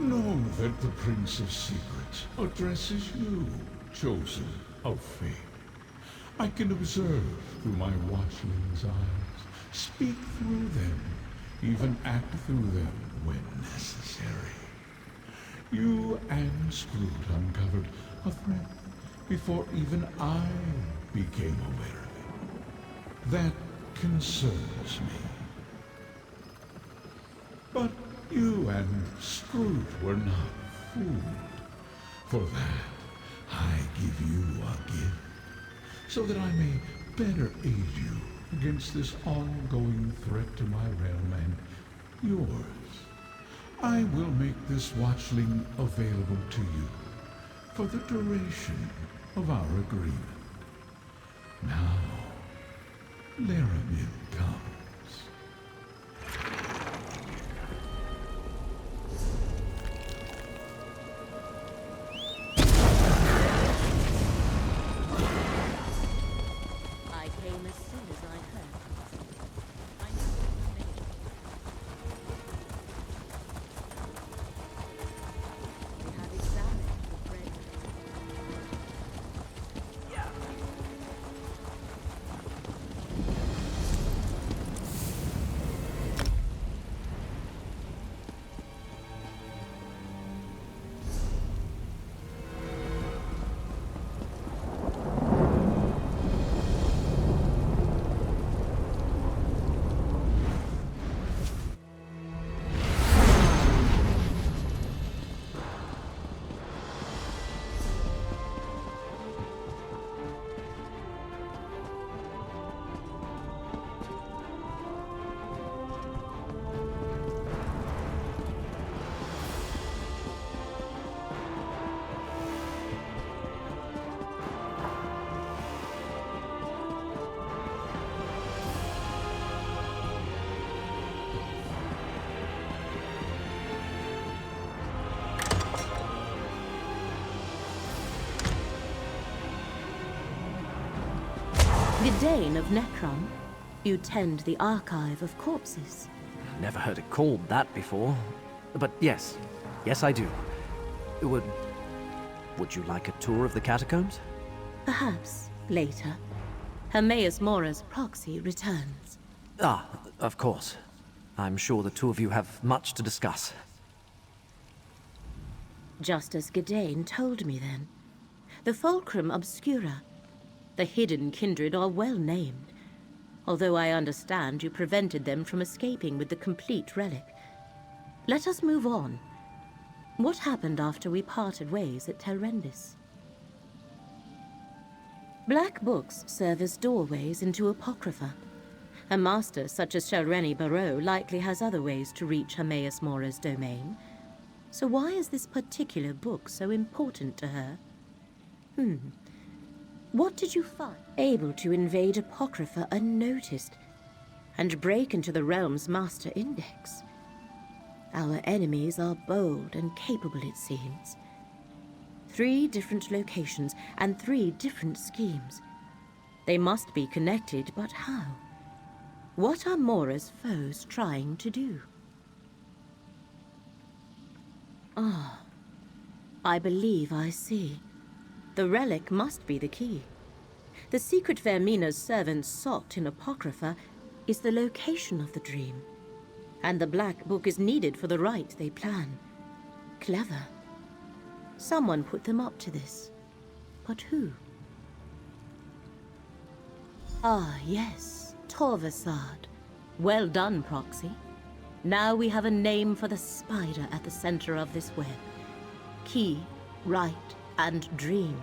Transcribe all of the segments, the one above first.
Know that the Prince of Secrets addresses you, chosen of fate. I can observe through my watchling's eyes, speak through them, even act through them when necessary. You and Scroot uncovered a threat before even I became aware of it. That concerns me. But you and Scroot were not fooled. For that, I give you a gift, so that I may better aid you against this ongoing threat to my realm and yours. I will make this watchling available to you for the duration of our agreement. Now, Laramid comes. Gidane of Necrom, you tend the archive of corpses. Never heard it called that before. But yes, I do. Would you like a tour of the catacombs? Perhaps later. Hermaeus Mora's proxy returns. Ah, of course. I'm sure the two of you have much to discuss. Just as Gidane told me then. The Fulcrum Obscura. The hidden kindred are well named, although I understand you prevented them from escaping with the complete relic. Let us move on. What happened after we parted ways at Telrendis? Black books serve as doorways into Apocrypha. A master such as Shalreni Barrow likely has other ways to reach Hermaeus Mora's domain. So why is this particular book so important to her? What did you find? Able to invade Apocrypha unnoticed and break into the realm's master index. Our enemies are bold and capable, it seems. 3 different locations and 3 different schemes. They must be connected, but how? What are Mora's foes trying to do? I believe I see. The relic must be the key. The secret Vermina's servants sought in Apocrypha is the location of the dream. And the Black Book is needed for the rite they plan. Clever. Someone put them up to this. But who? Ah, yes. Torvasad. Well done, Proxy. Now we have a name for the spider at the center of this web. Key, rite, and dream.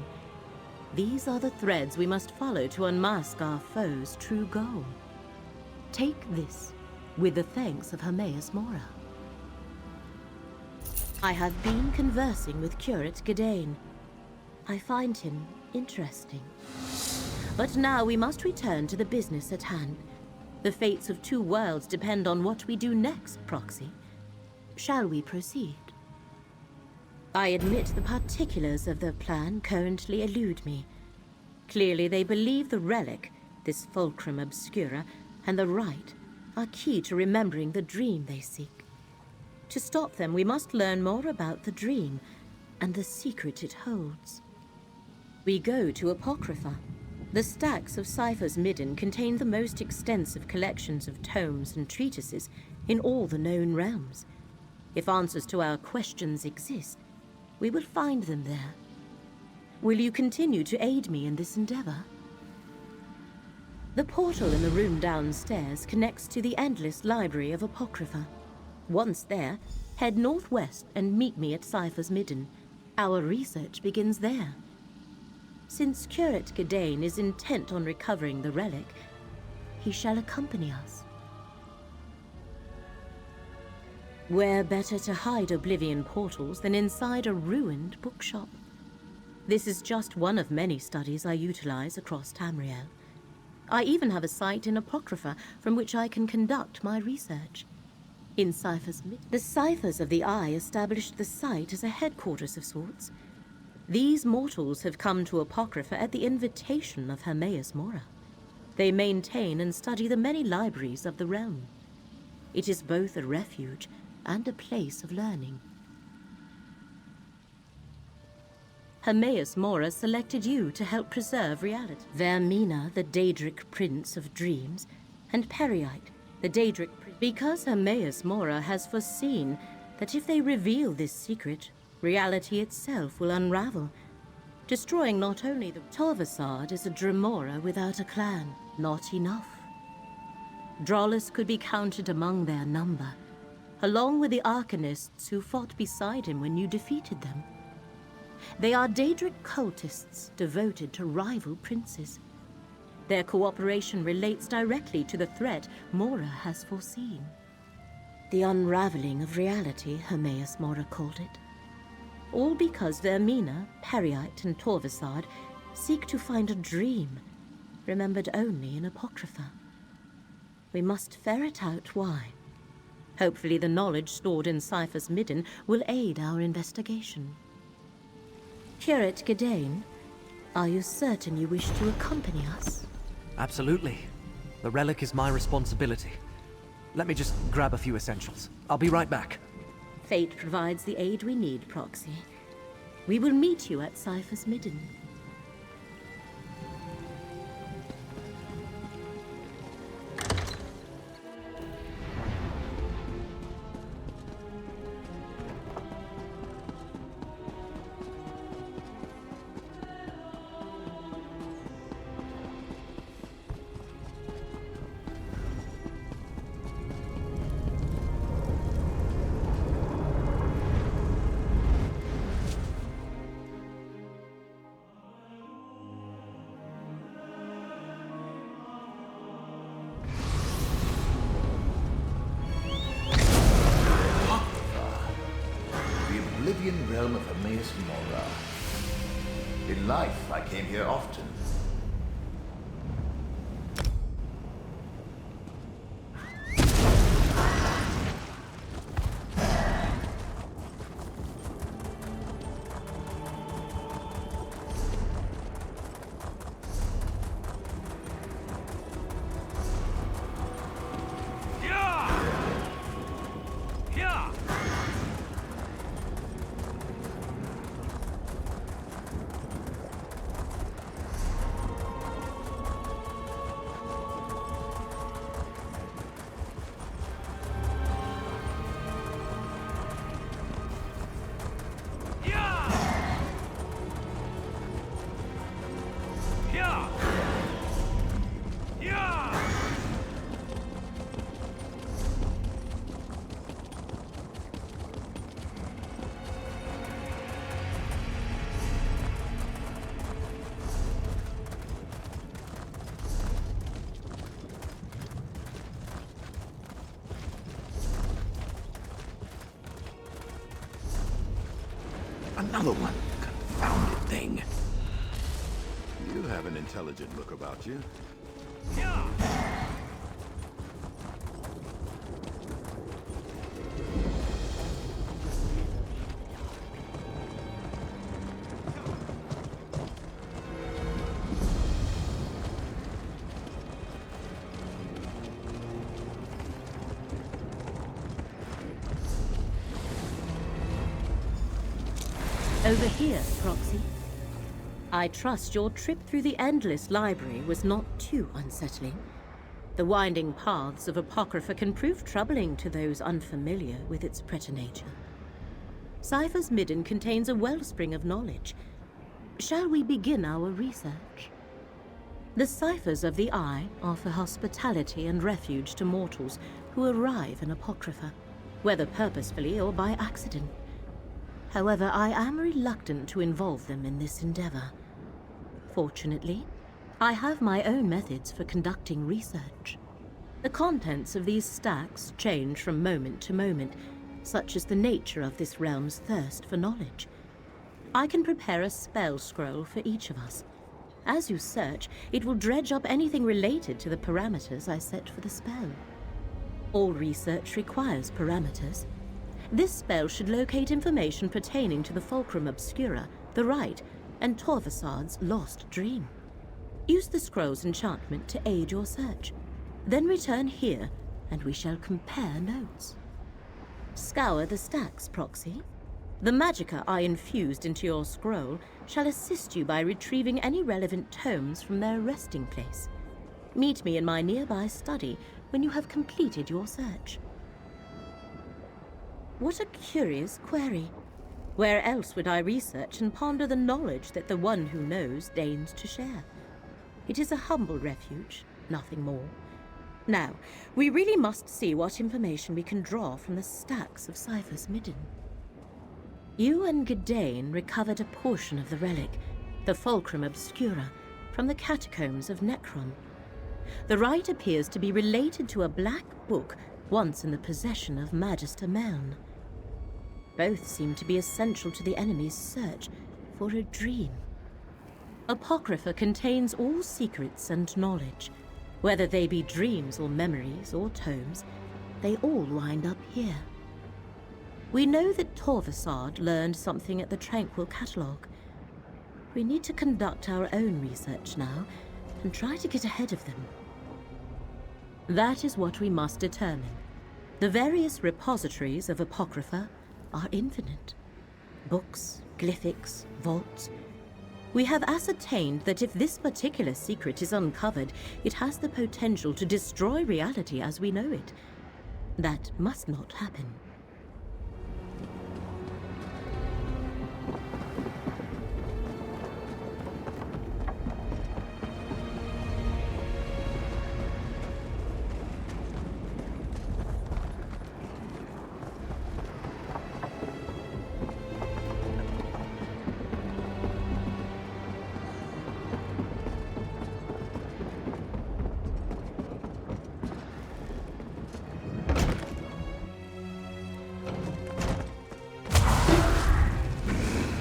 These are the threads we must follow to unmask our foe's true goal. Take this, with the thanks of Hermaeus Mora. I have been conversing with Curate Gidane. I find him interesting. But now we must return to the business at hand. The fates of 2 worlds depend on what we do next, Proxy. Shall we proceed? I admit the particulars of their plan currently elude me. Clearly they believe the relic, this Fulcrum Obscura, and the rite are key to remembering the dream they seek. To stop them, we must learn more about the dream and the secret it holds. We go to Apocrypha. The stacks of Cypher's Midden contain the most extensive collections of tomes and treatises in all the known realms. If answers to our questions exist, we will find them there. Will you continue to aid me in this endeavor? The portal in the room downstairs connects to the endless library of Apocrypha. Once there, head northwest and meet me at Cypher's Midden. Our research begins there. Since Curate Gadain is intent on recovering the relic, he shall accompany us. Where better to hide Oblivion portals than inside a ruined bookshop? This is just one of many studies I utilize across Tamriel. I even have a site in Apocrypha from which I can conduct my research. In Cypher's Midden, the Ciphers of the Eye established the site as a headquarters of sorts. These mortals have come to Apocrypha at the invitation of Hermaeus Mora. They maintain and study the many libraries of the realm. It is both a refuge and a place of learning. Hermaeus Mora selected you to help preserve reality. Vermina, the Daedric Prince of Dreams, and Periite, the Daedric Prince. Because Hermaeus Mora has foreseen that if they reveal this secret, reality itself will unravel, destroying not only the... Torvasard is a Dremora without a clan. Not enough. Drollus could be counted among their number, along with the Arcanists who fought beside him when you defeated them. They are Daedric cultists devoted to rival princes. Their cooperation relates directly to the threat Mora has foreseen. The unraveling of reality, Hermaeus Mora called it. All because Vermina, Periite, and Torvasard seek to find a dream, remembered only in Apocrypha. We must ferret out why. Hopefully the knowledge stored in Cypher's Midden will aid our investigation. Curate Gadain, are you certain you wish to accompany us? Absolutely. The relic is my responsibility. Let me just grab a few essentials. I'll be right back. Fate provides the aid we need, Proxy. We will meet you at Cypher's Midden. Realm of Hermaeus Mora. In life, I came here often. Another one. Confounded thing. You have an intelligent look about you. Over here, Proxy. I trust your trip through the endless library was not too unsettling. The winding paths of Apocrypha can prove troubling to those unfamiliar with its preternature. Cypher's midden contains a wellspring of knowledge. Shall we begin our research? The ciphers of the Eye offer hospitality and refuge to mortals who arrive in Apocrypha, whether purposefully or by accident. However, I am reluctant to involve them in this endeavor. Fortunately, I have my own methods for conducting research. The contents of these stacks change from moment to moment, such as the nature of this realm's thirst for knowledge. I can prepare a spell scroll for each of us. As you search, it will dredge up anything related to the parameters I set for the spell. All research requires parameters. This spell should locate information pertaining to the Fulcrum Obscura, the Rite, and Torvasad's lost dream. Use the scroll's enchantment to aid your search. Then return here, and we shall compare notes. Scour the stacks, Proxy. The magicka I infused into your scroll shall assist you by retrieving any relevant tomes from their resting place. Meet me in my nearby study when you have completed your search. What a curious query. Where else would I research and ponder the knowledge that the one who knows deigns to share? It is a humble refuge, nothing more. Now, we really must see what information we can draw from the stacks of Cypher's midden. You and Gadain recovered a portion of the relic, the Fulcrum Obscura, from the catacombs of Necrom. The rite appears to be related to a black book once in the possession of Magister Meln. Both seem to be essential to the enemy's search for a dream. Apocrypha contains all secrets and knowledge. Whether they be dreams or memories or tomes, they all wind up here. We know that Torvasad learned something at the Tranquil Catalogue. We need to conduct our own research now and try to get ahead of them. That is what we must determine. The various repositories of Apocrypha are infinite. Books, glyphics, vaults. We have ascertained that if this particular secret is uncovered, it has the potential to destroy reality as we know it. That must not happen.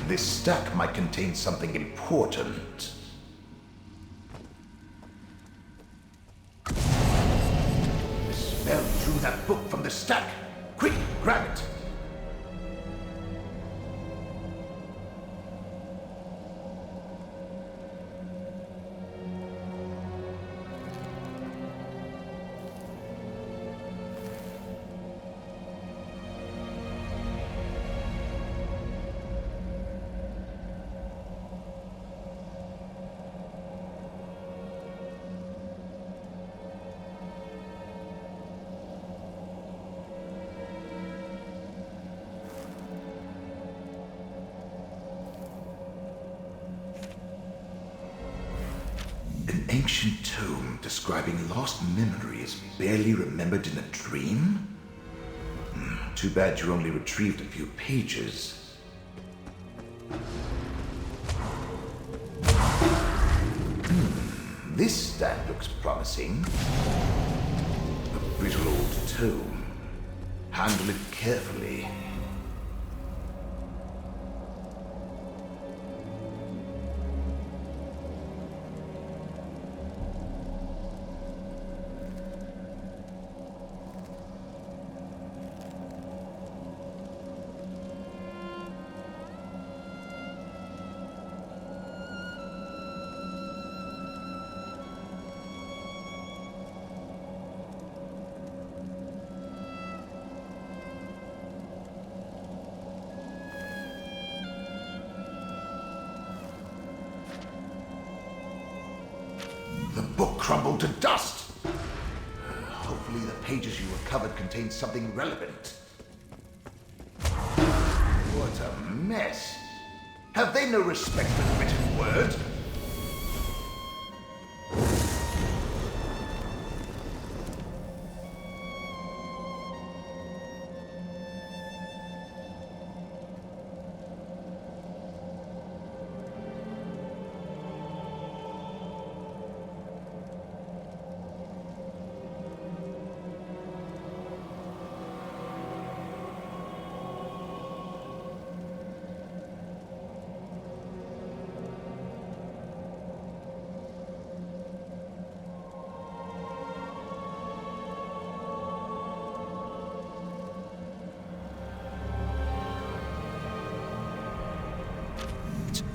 This stack might contain something important. The spell drew that book from the stack. Quick, grab it. An ancient tome describing lost memories barely remembered in a dream? Too bad you only retrieved a few pages. This stack looks promising. A brittle old tome. Handle it carefully. book crumbled to dust. Hopefully the pages you recovered contain something relevant. What a mess. Have they no respect for the written word?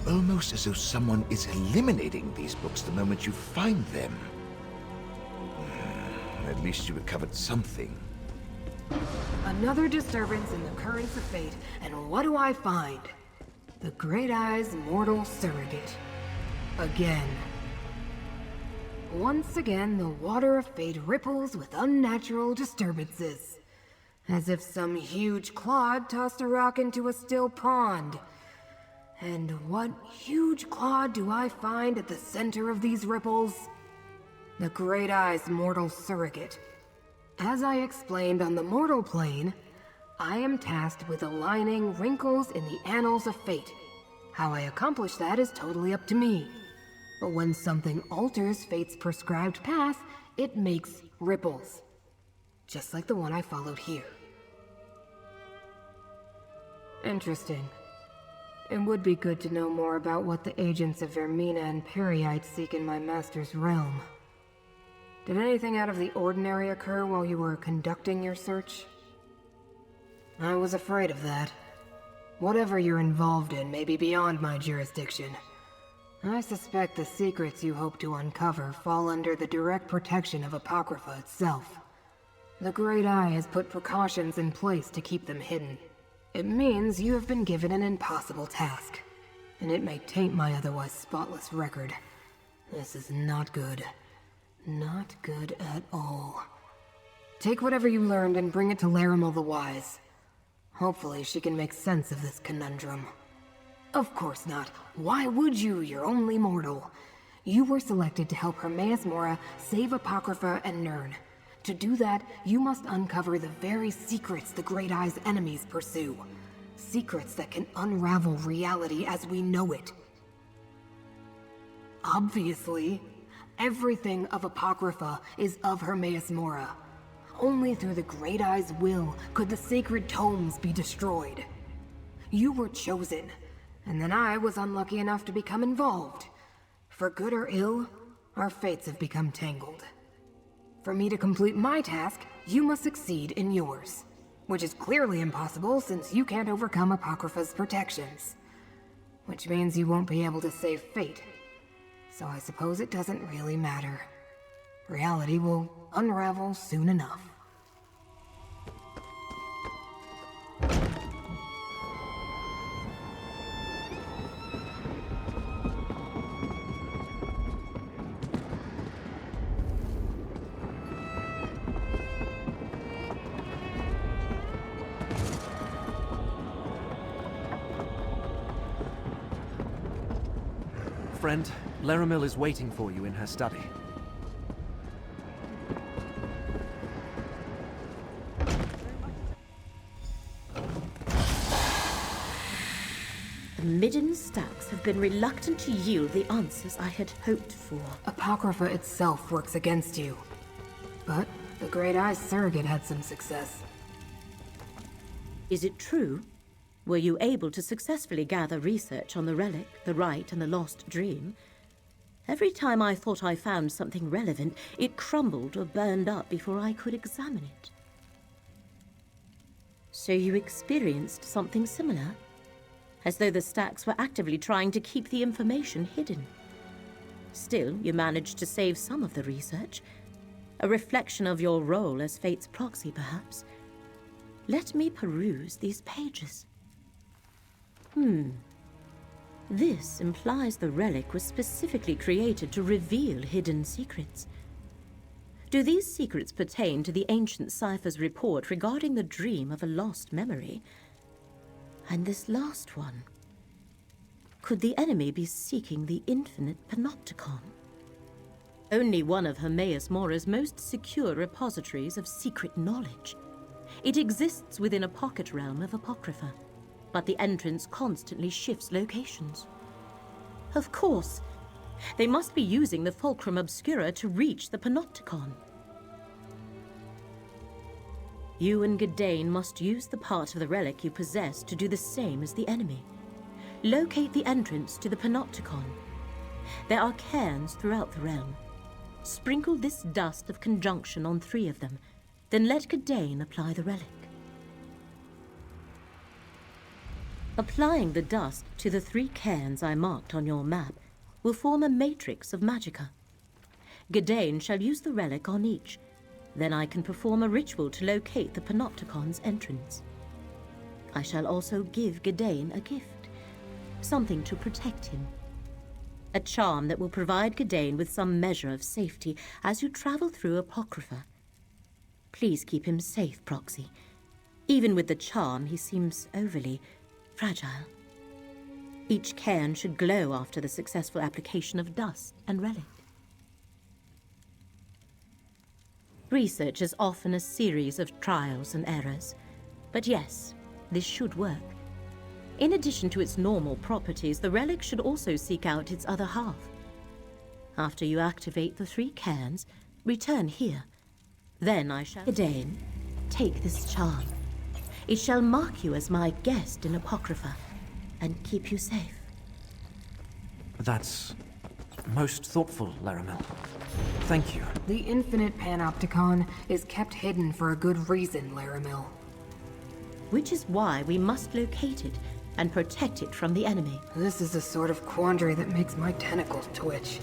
Almost as though someone is eliminating these books the moment you find them. At least you recovered something. Another disturbance in the currents of fate, and what do I find? The Great Eye's mortal surrogate. Again. Once again, the water of fate ripples with unnatural disturbances. As if some huge clod tossed a rock into a still pond. And what huge clod do I find at the center of these ripples? The Great Eye's mortal surrogate. As I explained on the mortal plane, I am tasked with aligning wrinkles in the annals of fate. How I accomplish that is totally up to me. But when something alters fate's prescribed path, it makes ripples. Just like the one I followed here. Interesting. It would be good to know more about what the agents of Vermina and Periite seek in my master's realm. Did anything out of the ordinary occur while you were conducting your search? I was afraid of that. Whatever you're involved in may be beyond my jurisdiction. I suspect the secrets you hope to uncover fall under the direct protection of Apocrypha itself. The Great Eye has put precautions in place to keep them hidden. It means you have been given an impossible task, and it may taint my otherwise spotless record. This is not good. Not good at all. Take whatever you learned and bring it to Larimel the Wise. Hopefully she can make sense of this conundrum. Of course not. Why would you? You're only mortal. You were selected to help Hermaeus Mora save Apocrypha and Nirn. To do that, you must uncover the very secrets the Great Eye's enemies pursue. Secrets that can unravel reality as we know it. Obviously, everything of Apocrypha is of Hermaeus Mora. Only through the Great Eye's will could the sacred tomes be destroyed. You were chosen, and then I was unlucky enough to become involved. For good or ill, our fates have become tangled. For me to complete my task, you must succeed in yours. Which is clearly impossible since you can't overcome Apocrypha's protections. Which means you won't be able to save fate. So I suppose it doesn't really matter. Reality will unravel soon enough. Friend, Larimel is waiting for you in her study. The Midden stacks have been reluctant to yield the answers I had hoped for. Apocrypha itself works against you. But the Great Eye's surrogate had some success. Is it true? Were you able to successfully gather research on the relic, the rite, and the lost dream? Every time I thought I found something relevant, it crumbled or burned up before I could examine it. So you experienced something similar? As though the stacks were actively trying to keep the information hidden. Still, you managed to save some of the research. A reflection of your role as fate's proxy, perhaps. Let me peruse these pages. This implies the relic was specifically created to reveal hidden secrets. Do these secrets pertain to the ancient cipher's report regarding the dream of a lost memory? And this last one? Could the enemy be seeking the infinite panopticon? Only one of Hermaeus Mora's most secure repositories of secret knowledge. It exists within a pocket realm of Apocrypha, but the entrance constantly shifts locations. Of course, they must be using the Fulcrum Obscura to reach the panopticon. You and Gadain must use the part of the relic you possess to do the same as the enemy. Locate the entrance to the panopticon. There are cairns throughout the realm. Sprinkle this dust of conjunction on 3 of them, then let Gadain apply the relic. Applying the dust to the 3 cairns I marked on your map will form a matrix of magicka. Gadain shall use the relic on each. Then I can perform a ritual to locate the panopticon's entrance. I shall also give Gadain a gift, something to protect him. A charm that will provide Gadain with some measure of safety as you travel through Apocrypha. Please keep him safe, Proxy. Even with the charm, he seems overly fragile. Each cairn should glow after the successful application of dust and relic. Research is often a series of trials and errors, but yes, this should work. In addition to its normal properties, the relic should also seek out its other half. After you activate the 3 cairns, return here. Then I shall... Gadain, take this charm. It shall mark you as my guest in Apocrypha, and keep you safe. That's most thoughtful, Laramel. Thank you. The infinite panopticon is kept hidden for a good reason, Laramel. Which is why we must locate it and protect it from the enemy. This is the sort of quandary that makes my tentacles twitch.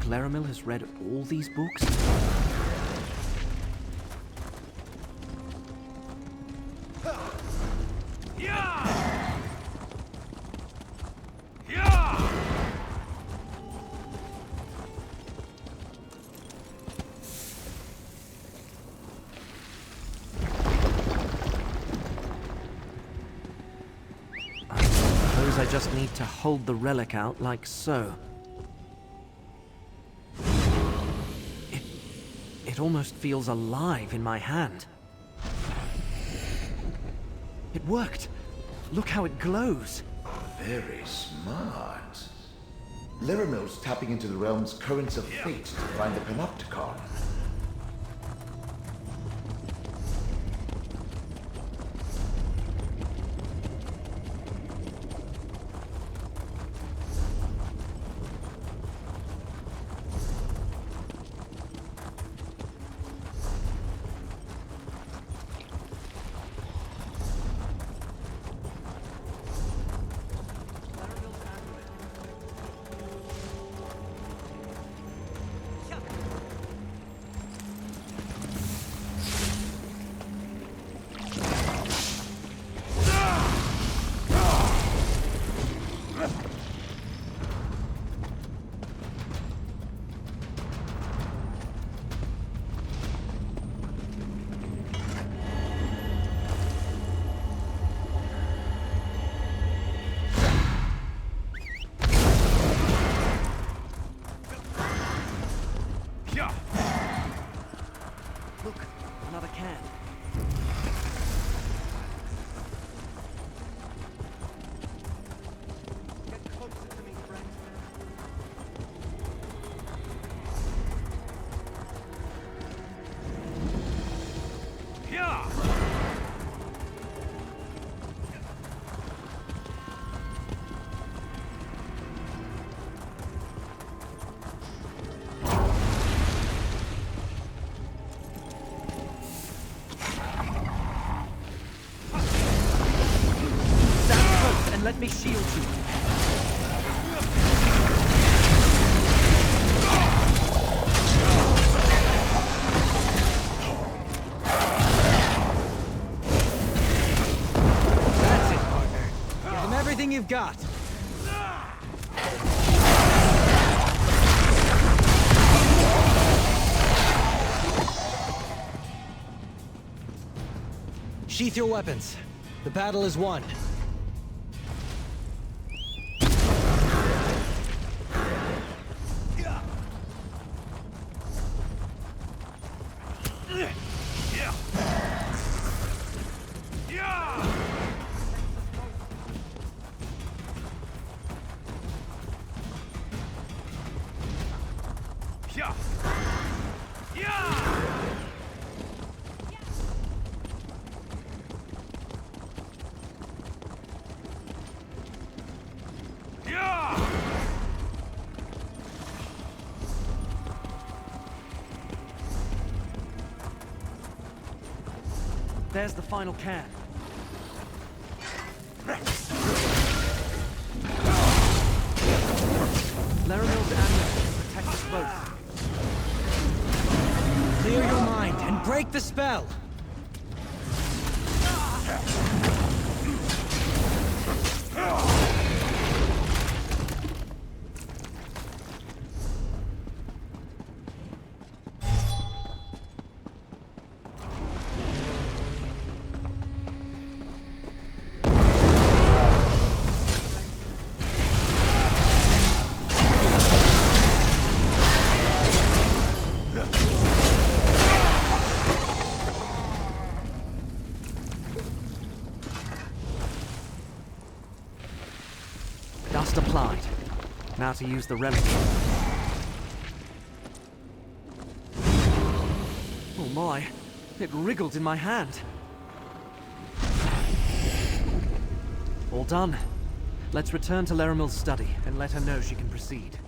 Laramel has read all these books? I suppose I just need to hold the relic out like so. It almost feels alive in my hand. It worked. Look how it glows. Very smart. Laramel's tapping into the realm's currents of fate to find the panopticon. me shield you. That's it, partner. Give them everything you've got. Sheath your weapons. The battle is won. There's the final can. Laramil's amulet can protect us both. Clear your mind and break the spell! Dust applied. Now to use the relic. Oh my, it wriggled in my hand. All done. Let's return to Laramil's study and let her know she can proceed.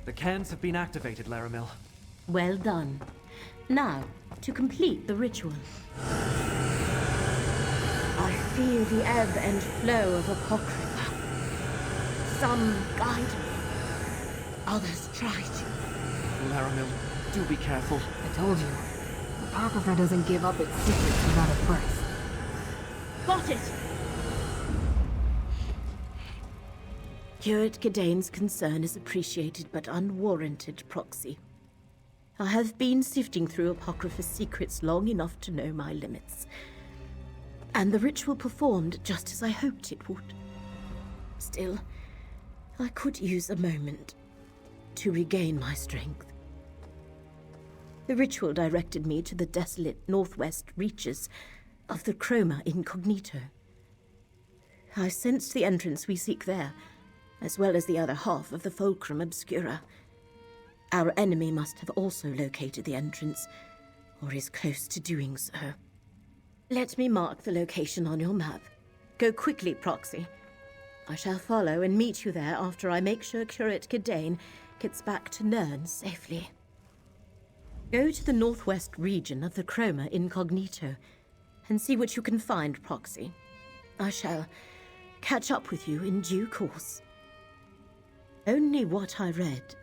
The cans have been activated, Laramil. Well done. Now, to complete the ritual. I feel the ebb and flow of Apocrypha. Some guide me, others try to. Laramil, do be careful. I told you. Apocrypha doesn't give up its secrets without a price. Got it! Curate Gidane's concern is appreciated but unwarranted, Proxy. I have been sifting through Apocrypha's secrets long enough to know my limits. And the ritual performed just as I hoped it would. Still, I could use a moment to regain my strength. The ritual directed me to the desolate northwest reaches of the Chroma Incognito. I sensed the entrance we seek there, as well as the other half of the Fulcrum Obscura. Our enemy must have also located the entrance, or is close to doing so. Let me mark the location on your map. Go quickly, Proxy. I shall follow and meet you there after I make sure Curate Gidane gets back to Nern safely. Go to the northwest region of the Chroma Incognito and see what you can find, Proxy. I shall catch up with you in due course. Only what I read.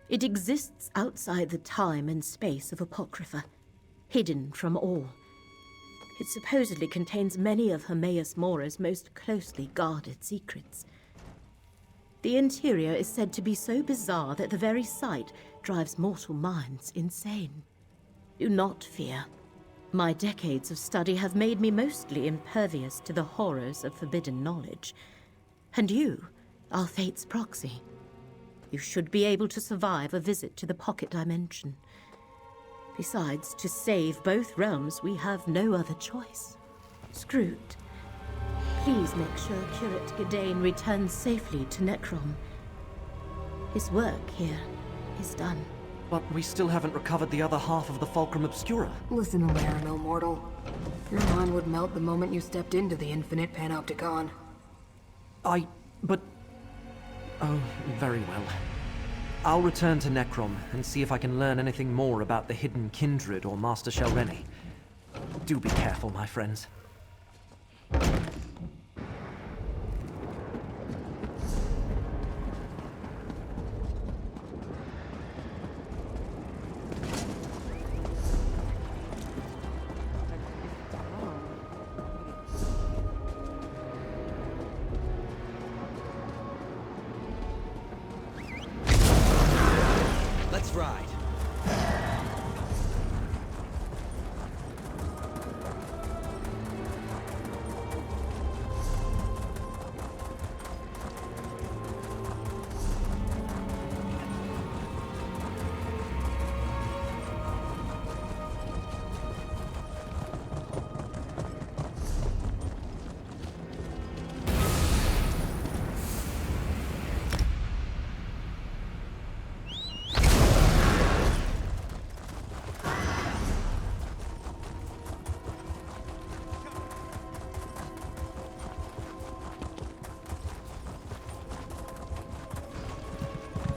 It exists outside the time and space of Apocrypha, hidden from all. It supposedly contains many of Hermaeus Mora's most closely guarded secrets. The interior is said to be so bizarre that the very sight drives mortal minds insane. Do not fear. My decades of study have made me mostly impervious to the horrors of forbidden knowledge. And you are Fate's proxy. You should be able to survive a visit to the pocket dimension. Besides, to save both realms, we have no other choice. Screwed. Please make sure Curate Gidane returns safely to Necrom. His work here is done. But we still haven't recovered the other half of the Fulcrum Obscura. Listen, Laramil, mortal. Your mind would melt the moment you stepped into the infinite panopticon. But... Oh, very well. I'll return to Necrom and see if I can learn anything more about the hidden kindred or Master Shelreni. Do be careful, my friends. Let's ride.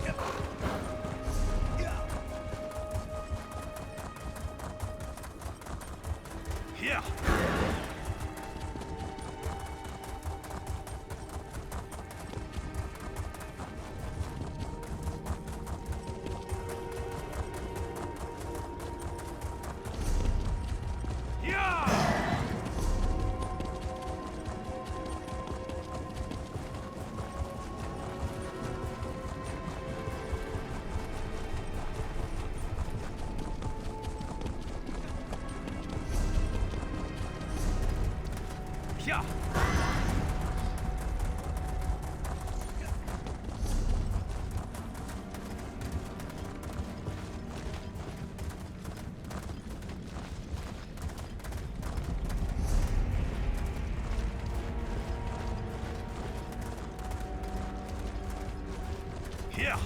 Yeah. Yeah. Yeah.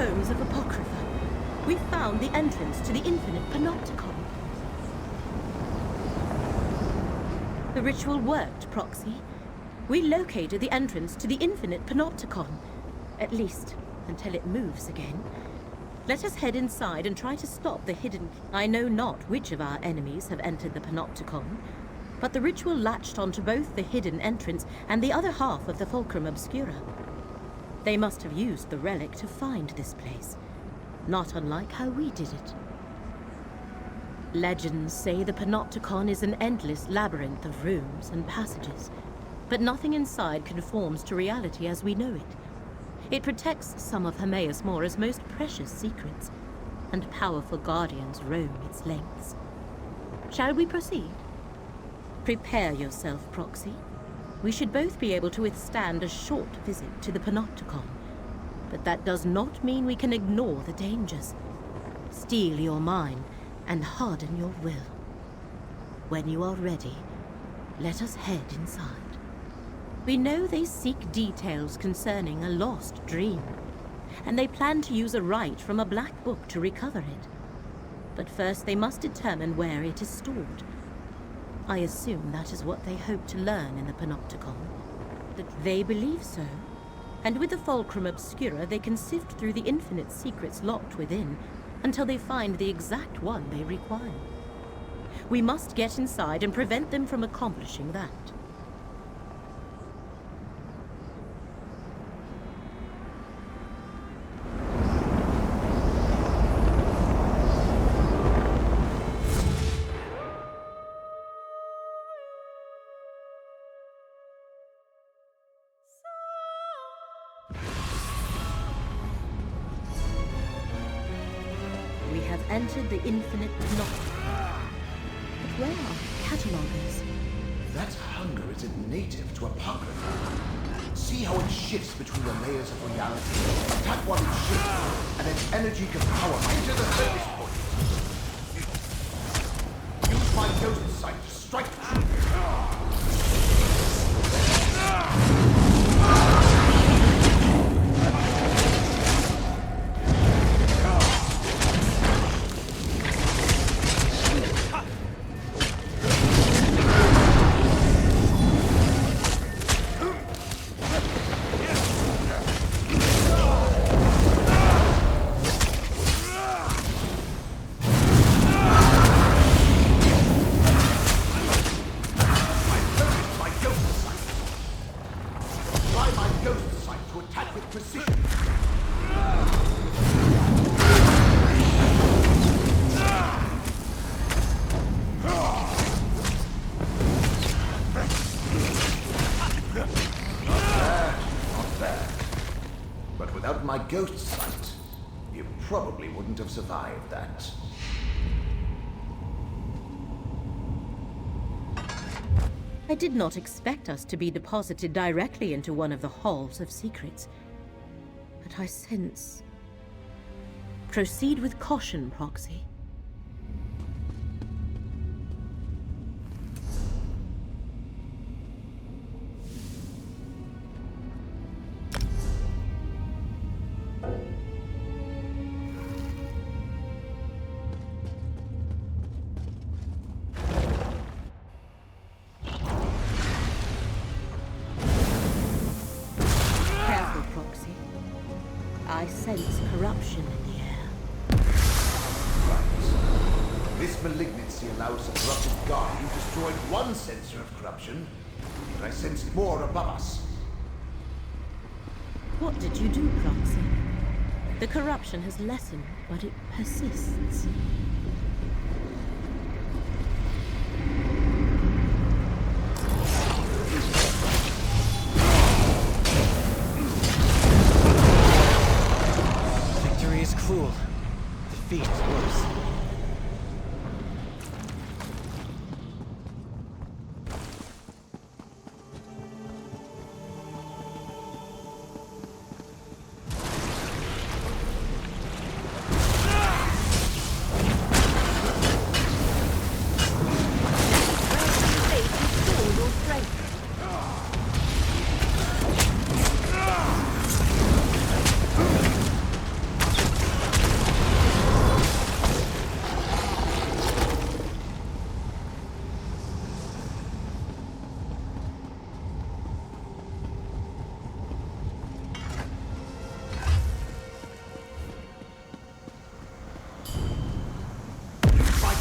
tomes of Apocrypha. We found the entrance to the infinite panopticon. The ritual worked, Proxy. We located the entrance to the infinite panopticon. At least, until it moves again. Let us head inside and try to stop the hidden... I know not which of our enemies have entered the panopticon, but the ritual latched onto both the hidden entrance and the other half of the Fulcrum Obscura. They must have used the relic to find this place, not unlike how we did it. Legends say the panopticon is an endless labyrinth of rooms and passages, but nothing inside conforms to reality as we know it. It protects some of Hermaeus Mora's most precious secrets, and powerful guardians roam its lengths. Shall we proceed? Prepare yourself, Proxy. We should both be able to withstand a short visit to the panopticon, but that does not mean we can ignore the dangers. Steel your mind and harden your will. When you are ready, let us head inside. We know they seek details concerning a lost dream, and they plan to use a rite from a black book to recover it. But first they must determine where it is stored. I assume that is what they hope to learn in the panopticon. That they believe so, and with the Fulcrum Obscura they can sift through the infinite secrets locked within until they find the exact one they require. We must get inside and prevent them from accomplishing that. Entered the infinite panopticon. But where are the catalogers? That hunger is native to Apocrypha. See how it shifts between the layers of reality. Attack while it shifts, and its energy can power into the surface point. Use my ghost sight to strike the trigger. My ghost sight, you probably wouldn't have survived that. I did not expect us to be deposited directly into one of the halls of secrets, but I sense... Proceed with caution, Proxy. I sense corruption in the air. Right. This malignancy allows the corrupted guard. You destroyed one sensor of corruption, but I sensed more above us. What did you do, Proxy? The corruption has lessened, but it persists. Cruel. Defeat is worse.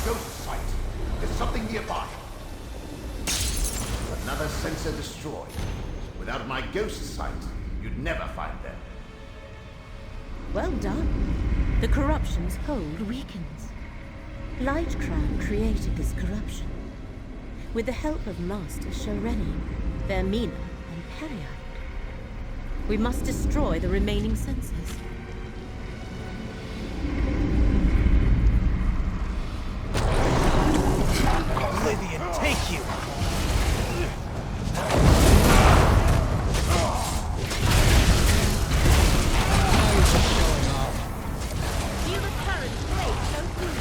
ghost sight. There's something nearby. Another sensor destroyed. Without my ghost sight, you'd never find them. Well done. The corruption's hold weakens. Light Crown created this corruption. With the help of Master Shareni, Vermina, and Periite. We must destroy the remaining sensors. Oblivion, take you! Feel the current blade so through.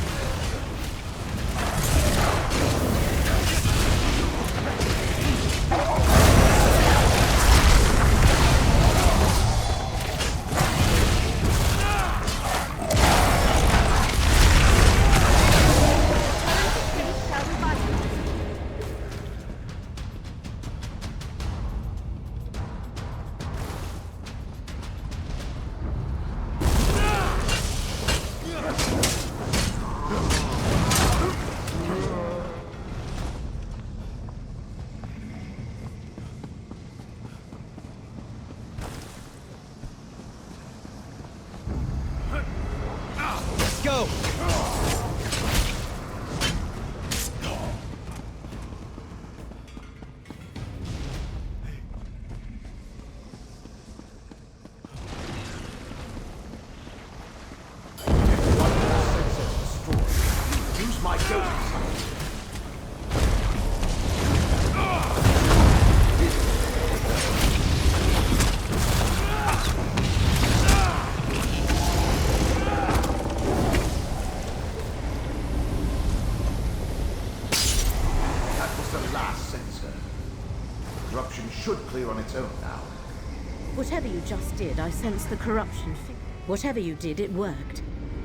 Go! Use my ghost sight. That was the last sensor. Corruption should clear on its own now. Whatever you just did, I sense the corruption. Whatever you did, it worked.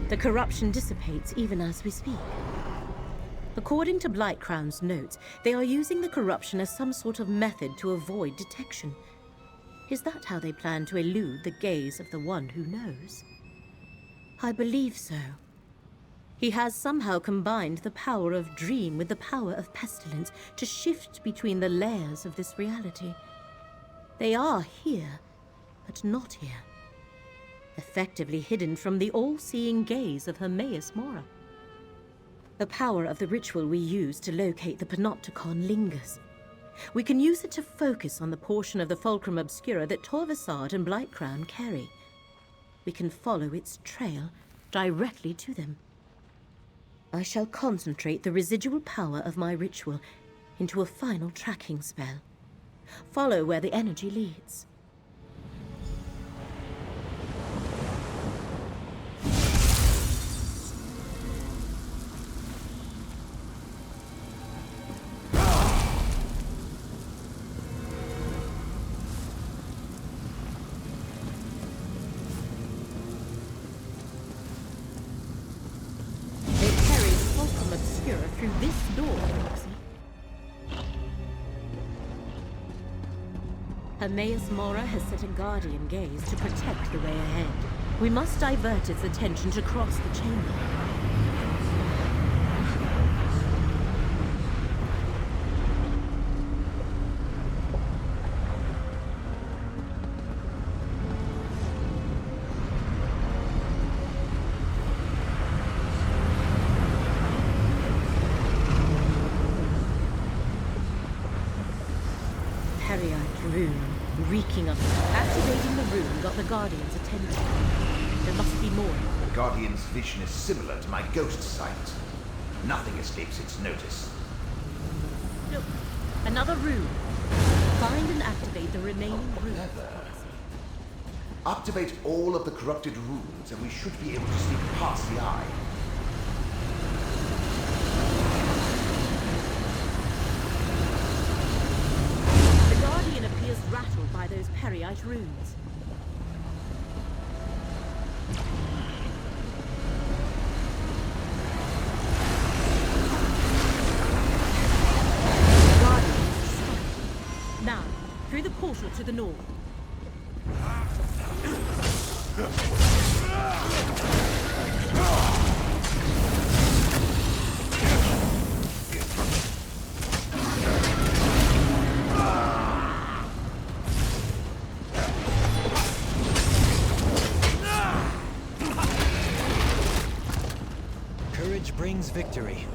The corruption dissipates even as we speak. According to Blightcrown's notes, they are using the corruption as some sort of method to avoid detection. Is that how they plan to elude the gaze of the one who knows? I believe so. He has somehow combined the power of dream with the power of pestilence to shift between the layers of this reality. They are here, but not here. Effectively hidden from the all-seeing gaze of Hermaeus Mora. The power of the ritual we use to locate the Panopticon lingers. We can use it to focus on the portion of the Fulcrum Obscura that Torvasad and Blightcrown carry. We can follow its trail directly to them. I shall concentrate the residual power of my ritual into a final tracking spell. Follow where the energy leads. Through this door, Roxy. Hermaeus Mora has set a guardian gaze to protect the way ahead. We must divert its attention to cross the chamber. Reeking of it. Activating the rune got the Guardian's attention. There must be more. The Guardian's vision is similar to my ghost sight. Nothing escapes its notice. Look, another rune. Find and activate the remaining runes. Activate all of the corrupted runes and we should be able to sneak past the eye. Rattled by those Periite runes. Now, through the portal to the north. Courage brings victory.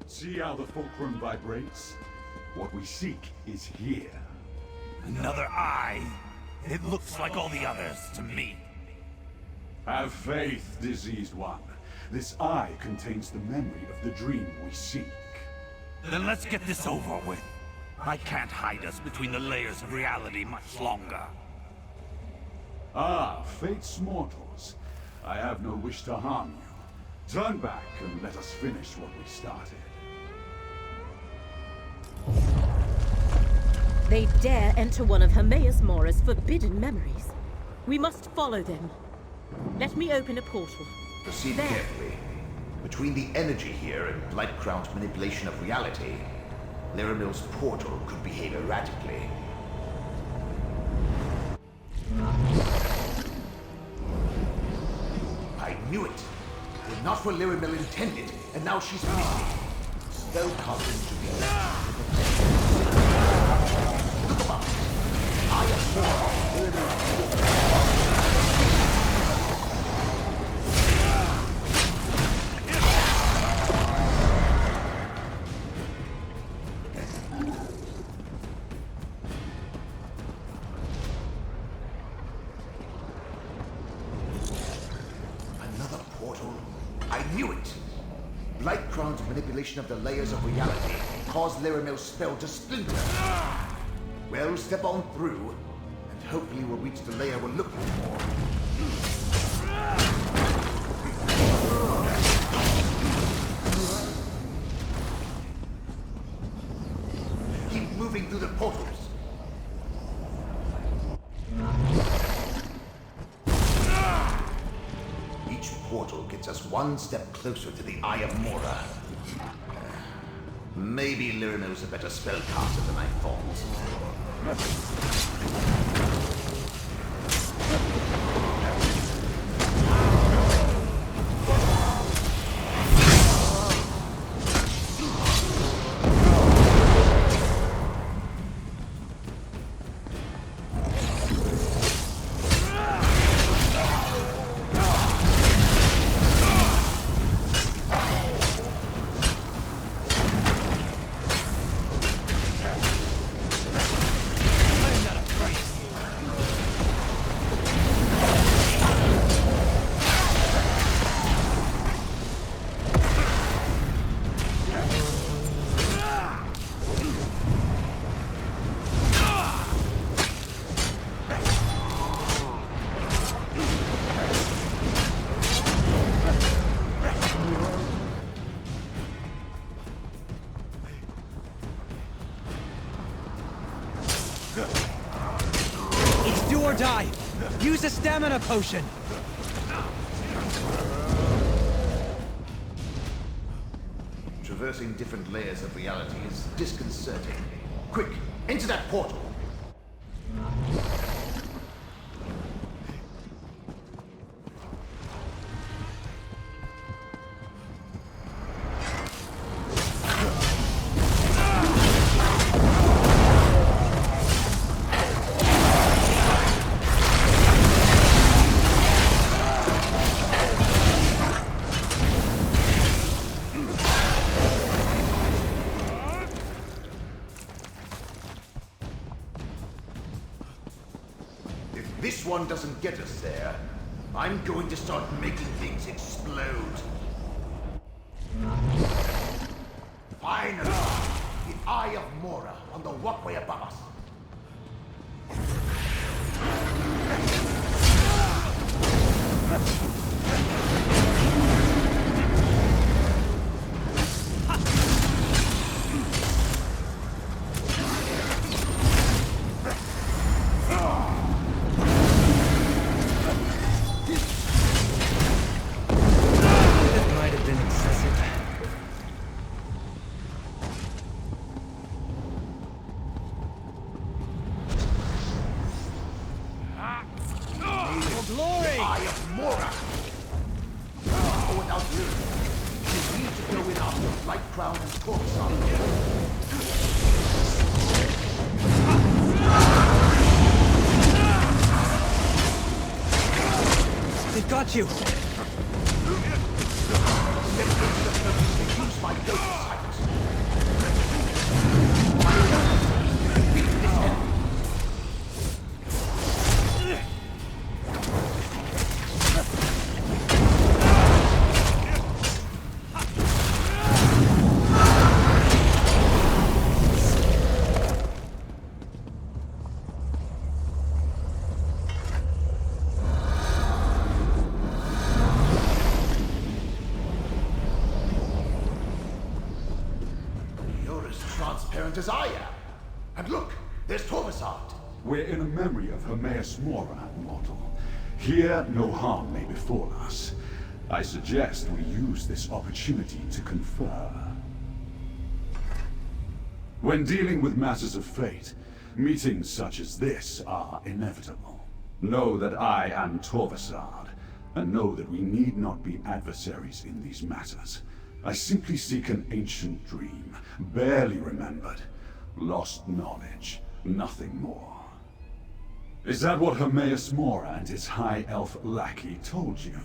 See how the fulcrum vibrates? What we seek is here. Another eye? It looks like all the others to me. Have faith, diseased one. This eye contains the memory of the dream we seek. Then let's get this over with. I can't hide us between the layers of reality much longer. Ah, fate's mortals. I have no wish to harm you. Turn back and let us finish what we started. They dare enter one of Hermaeus Mora's forbidden memories. We must follow them. Let me open a portal. Proceed There. carefully. Between the energy here and Blightcrown's manipulation of reality, Laramil's portal could behave erratically. I knew it! If not what Laramil intended, and now she's missing. Spell casting to be Look above! I am more Laramil's Another portal? I knew it! Blightcrown's manipulation of the layers of reality caused Laramil's spell to splinter. Well, step on through, and hopefully we'll reach the layer we're looking for. Keep moving through the portals. Each portal gets us one step closer to the Eye of Mora. Maybe Laramil's a better spellcaster than I thought. It's do or die. Use a stamina potion. Traversing different layers of reality is disconcerting. Quick, into that portal! If this one doesn't get us there, I'm going to start making things explode. Finally! The Eye of Mora on the walkway above us. That might have been excessive. got you! Use my ghost sight. Transparent as I am. And look, there's Torvasard. We're in a memory of Hermaeus Mora, mortal. Here, no harm may befall us. I suggest we use this opportunity to confer. When dealing with matters of fate, meetings such as this are inevitable. Know that I am Torvasard, and know that we need not be adversaries in these matters. I simply seek an ancient dream, barely remembered. Lost knowledge, nothing more. Is that what Hermaeus Mora and his high elf lackey told you?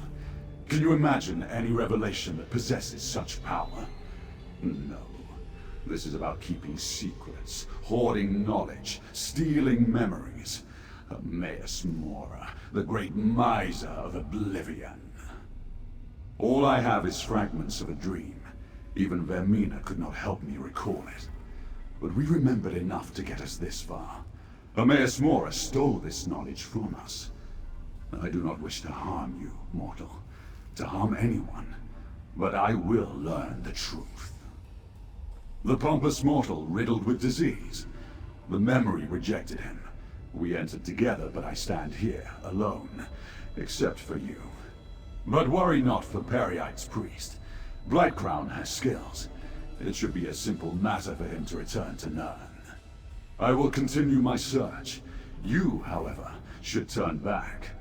Can you imagine any revelation that possesses such power? No. This is about keeping secrets, hoarding knowledge, stealing memories. Hermaeus Mora, the great miser of oblivion. All I have is fragments of a dream. Even Vermina could not help me recall it. But we remembered enough to get us this far. Hermaeus Mora stole this knowledge from us. I do not wish to harm you, mortal, to harm anyone, but I will learn the truth. The pompous mortal riddled with disease. The memory rejected him. We entered together, but I stand here, alone, except for you. But worry not for Peryite's priest. Blightcrown has skills. It should be a simple matter for him to return to Nirn. I will continue my search. You, however, should turn back.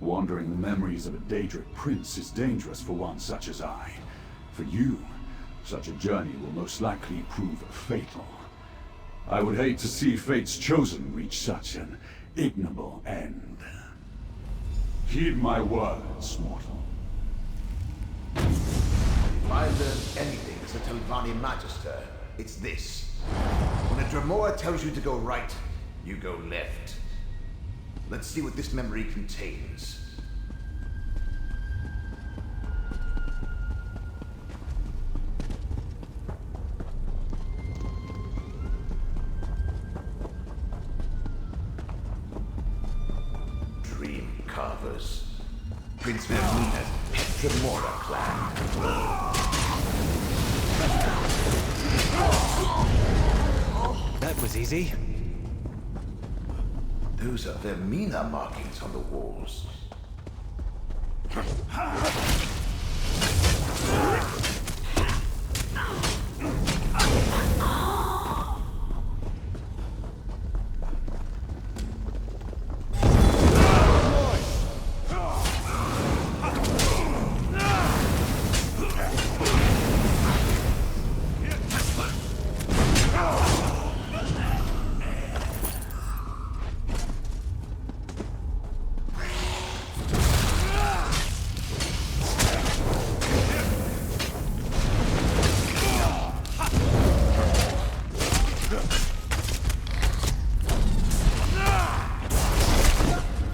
Wandering the memories of a Daedric prince is dangerous for one such as I. For you, such a journey will most likely prove fatal. I would hate to see Fate's Chosen reach such an ignoble end. Heed my words, mortal. If I learned anything as a Telvanni Magister, it's this. When a Dremora tells you to go right, you go left. Let's see what this memory contains. Dream Carvers. Prince Vermina's pet Dremora clan. That was easy. Those are Vermina markings on the walls.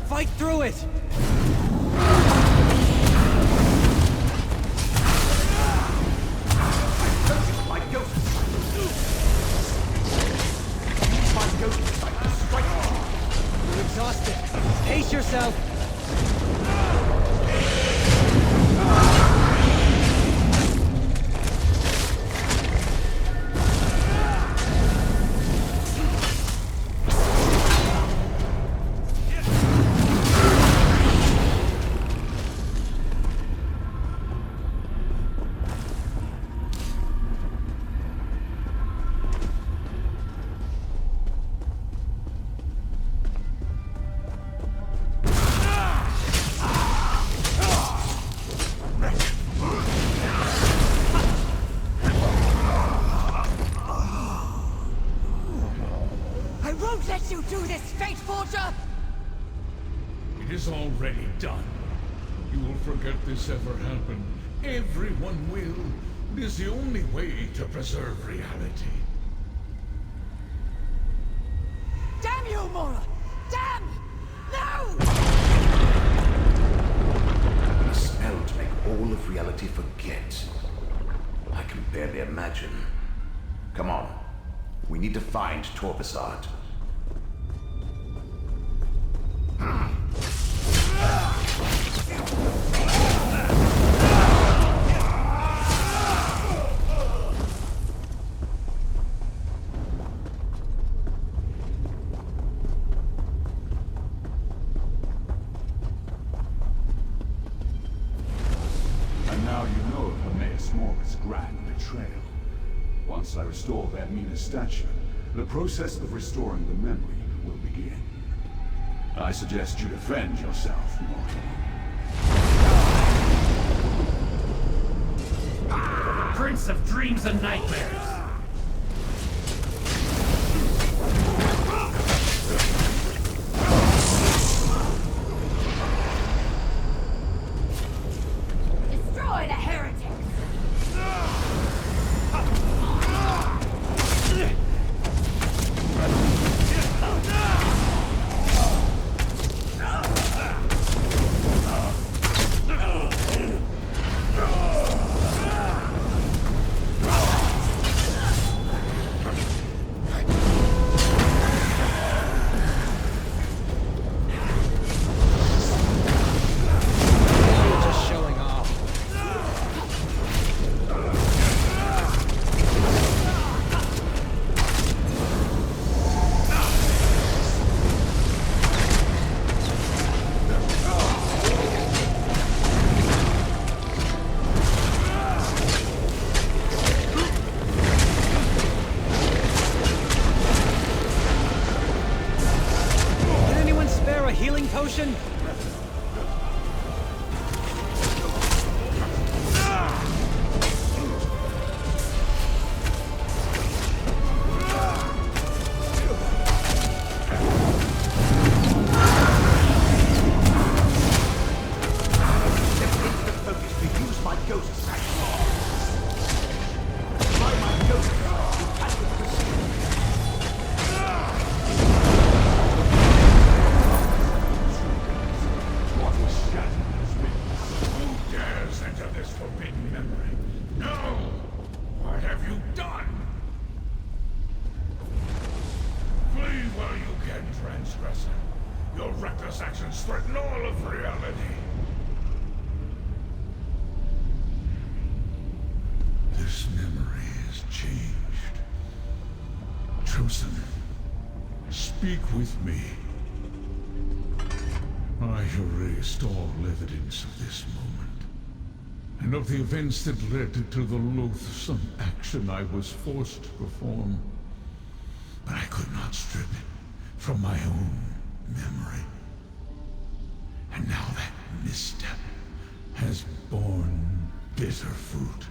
Fight through it! My ghost! Use my ghost sight to strike me! You're exhausted. Pace yourself! I won't let you do this, Fate Forger! It is already done. you will forget this ever happened. Everyone will. It is the only way to preserve reality. Damn you, Mora! Damn! No! A spell to make all of reality forget. I can barely imagine. Come on. We need to find Torvasard. Once I restore Vermina's statue, the process of restoring the memory will begin. I suggest you defend yourself, mortal. Prince of dreams and nightmares! Destroy the heretics! Potion? Your reckless actions threaten all of reality. This memory is changed. Chosen, speak with me. I erased all evidence of this moment, and of the events that led to the loathsome action I was forced to perform. But I could not strip it from my own memory. And now that misstep has borne bitter fruit.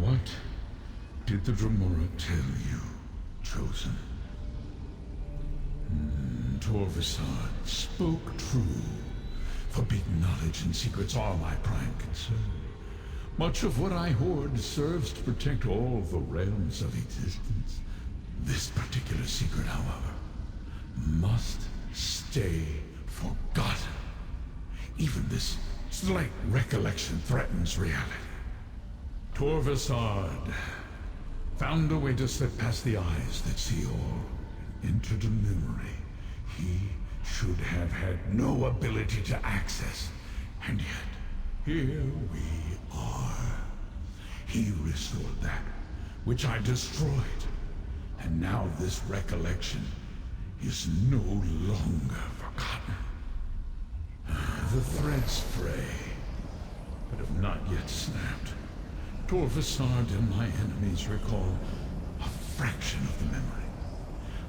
What did the Dremora tell you, Chosen? Torvasard spoke true. Forbidden knowledge and secrets are my prime concern. Much of what I hoard serves to protect all the realms of existence. This particular secret, however, must stay forgotten. Even this slight recollection threatens reality. Torvasard found a way to slip past the eyes that see all, into the memory he should have had no ability to access, and yet here we are. He restored that which I destroyed, and now this recollection is no longer forgotten. The threads fray, but have not yet snapped. Torvasard and my enemies recall a fraction of the memory,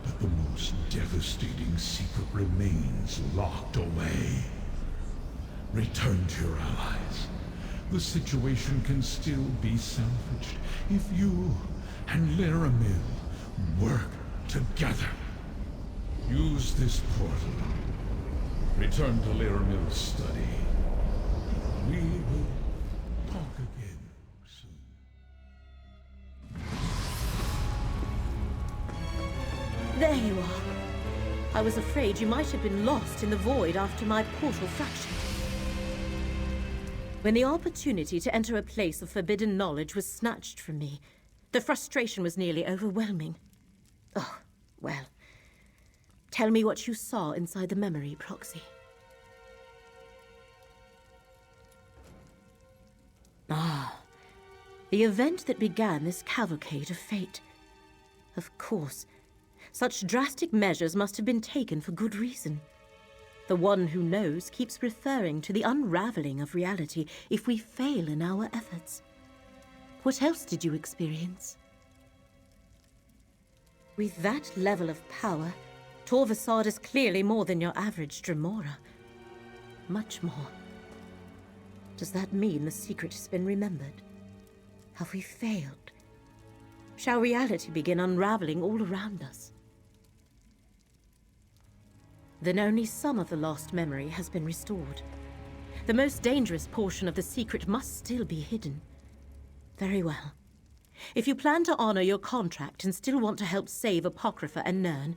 but the most devastating secret remains locked away. Return to your allies. The situation can still be salvaged if you and Laramil work together. Use this portal return to Laramil's study. We will talk again soon. There you are. I was afraid you might have been lost in the void after my portal fractured. When the opportunity to enter a place of forbidden knowledge was snatched from me, the frustration was nearly overwhelming. Oh, well. Tell me what you saw inside the memory, Proxy. Ah, the event that began this cavalcade of fate. Of course, such drastic measures must have been taken for good reason. The one who knows keeps referring to the unraveling of reality if we fail in our efforts. What else did you experience? With that level of power, Torvasad is clearly more than your average Dremora. Much more. Does that mean the secret has been remembered? Have we failed? Shall reality begin unraveling all around us? Then only some of the lost memory has been restored. The most dangerous portion of the secret must still be hidden. Very well. If you plan to honor your contract and still want to help save Apocrypha and Nirn,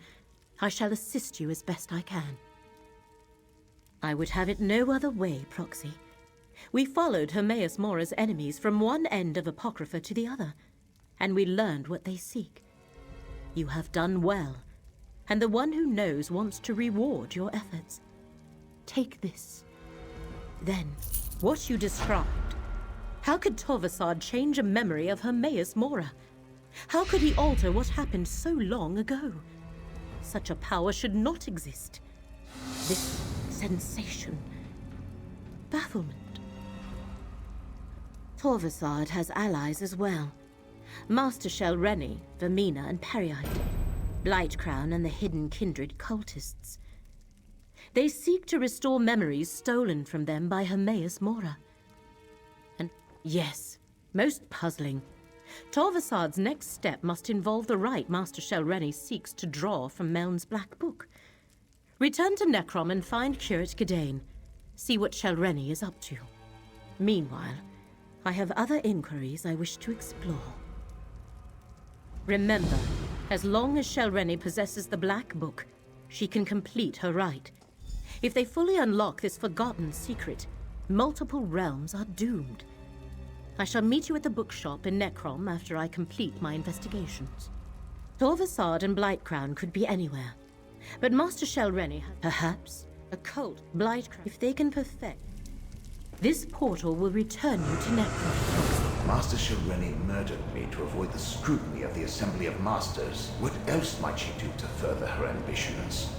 I shall assist you as best I can. I would have it no other way, Proxy. We followed Hermaeus Mora's enemies from one end of Apocrypha to the other, and we learned what they seek. You have done well, and the one who knows wants to reward your efforts. Take this. Then, what you described. How could Torvasad change a memory of Hermaeus Mora? How could he alter what happened so long ago? Such a power should not exist. This sensation. Bafflement. Torvasad has allies as well. Master Shell Rennie, Vermina, and Periite. Blightcrown and the hidden kindred cultists. They seek to restore memories stolen from them by Hermaeus Mora. And yes, most puzzling, Torvasad's next step must involve the right Master Shell Rennie seeks to draw from Meln's Black Book. Return to Necrom and find Curate Gadain. See what Shell Rennie is up to. Meanwhile, I have other inquiries I wish to explore. Remember, as long as Shell Rennie possesses the Black Book, she can complete her rite. If they fully unlock this forgotten secret, multiple realms are doomed. I shall meet you at the bookshop in Necrom after I complete my investigations. Torvasad and Blightcrown could be anywhere, but Master Shell Rennie has perhaps a cult Blightcrown. If they can perfect, this portal will return you to Necrom. Master Shell Rennie murdered me to avoid the scrutiny of the Assembly of Masters. What else might she do to further her ambitions?